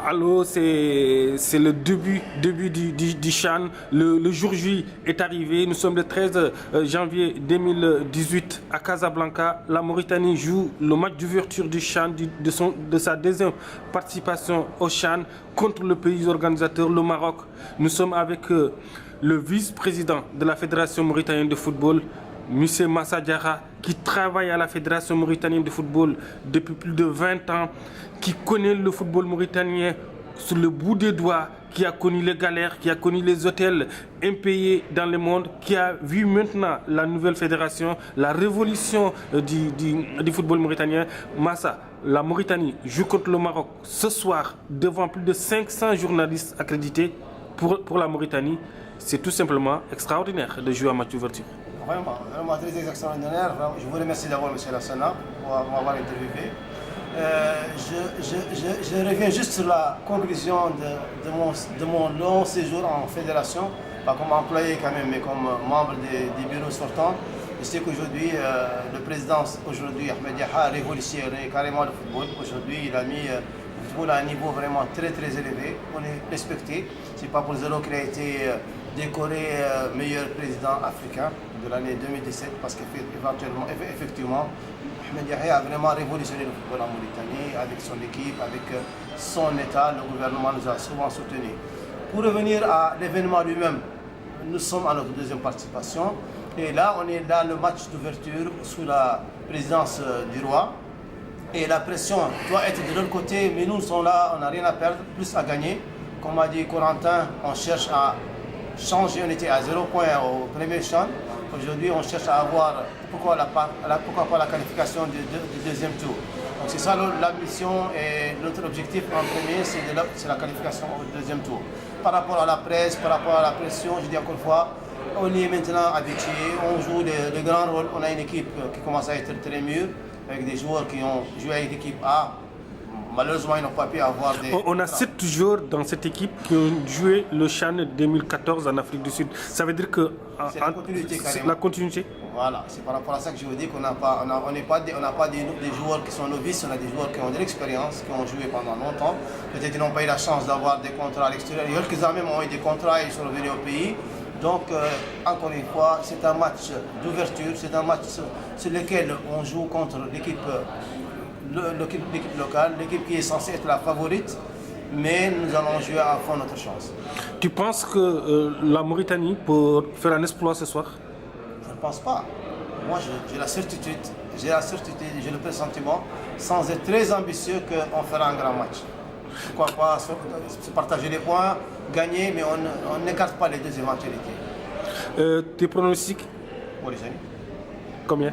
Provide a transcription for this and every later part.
Alors, c'est le début du CHAN. Le jour J est arrivé. Nous sommes le 13 janvier 2018 à Casablanca. La Mauritanie joue le match d'ouverture du CHAN, de sa deuxième participation au CHAN contre le pays organisateur, le Maroc. Nous sommes avec le vice-président de la Fédération mauritanienne de football, M. Massa Diarra, qui travaille à la Fédération mauritanienne de football depuis plus de 20 ans, qui connaît le football mauritanien sur le bout des doigts, qui a connu les galères, qui a connu les hôtels impayés dans le monde, qui a vu maintenant la nouvelle fédération, la révolution du football mauritanien. Massa, la Mauritanie joue contre le Maroc ce soir devant plus de 500 journalistes accrédités pour la Mauritanie. C'est tout simplement extraordinaire de jouer un match d'ouverture. Vraiment très extraordinaire. Je vous remercie d'abord, M. Lassana, pour m'avoir interviewé. Je reviens juste sur la conclusion de mon long séjour en fédération, pas comme employé quand même, mais comme membre des bureaux sortants. Je sais qu'aujourd'hui, le président, Ahmed Yahya, a révolutionné carrément le football. Aujourd'hui, il a mis le football à un niveau vraiment très élevé. On est respecté. Ce n'est pas pour zéro qu'il a été décoré meilleur président africain de l'année 2017, parce qu'effectivement, Ahmed Yahya a vraiment révolutionné le football en Mauritanie avec son équipe, avec son État. Le gouvernement nous a souvent soutenus. Pour revenir à l'événement lui-même, nous sommes à notre deuxième participation. Et là, on est dans le match d'ouverture sous la présidence du roi. Et la pression doit être de l'autre côté, mais nous sommes là, on n'a rien à perdre, plus à gagner. Comme a dit Corentin, on cherche à changer, on était à 0 point au premier CHAN. Aujourd'hui, on cherche à avoir, pourquoi pas la qualification du deuxième tour. Donc c'est ça la mission et notre objectif en premier, c'est la qualification au deuxième tour. Par rapport à la presse, par rapport à la pression, je dis encore une fois, on est maintenant habitué, on joue de grands rôles. On a une équipe qui commence à être très mûre, avec des joueurs qui ont joué avec l'équipe A. Malheureusement, ils n'ont pas pu avoir des... On a 7 joueurs dans cette équipe qui ont joué le CHAN 2014 en Afrique du Sud. Ça veut dire que... C'est la continuité carrément. La continuité. Voilà, c'est par rapport à ça que je veux dire qu'on n'a pas, des joueurs qui sont novices, on a des joueurs qui ont de l'expérience, qui ont joué pendant longtemps. Peut-être qu'ils n'ont pas eu la chance d'avoir des contrats à l'extérieur. Il y a quelques-uns même ont eu des contrats et ils sont revenus au pays. Donc, encore une fois, c'est un match d'ouverture, c'est un match sur lequel on joue contre l'équipe locale, l'équipe qui est censée être la favorite, mais nous allons jouer à fond notre chance. Tu penses que la Mauritanie peut faire un exploit ce soir? Je ne pense pas. Moi, j'ai la certitude, j'ai le pressentiment, sans être très ambitieux, qu'on fera un grand match. Pourquoi pas se partager les points, gagner, mais on n'écarte pas les deux éventualités. Tes pronostics? Mauritanie. Combien?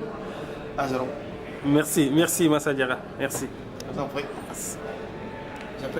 1-0. Merci Massa Diarra. Merci. Je vous en prie.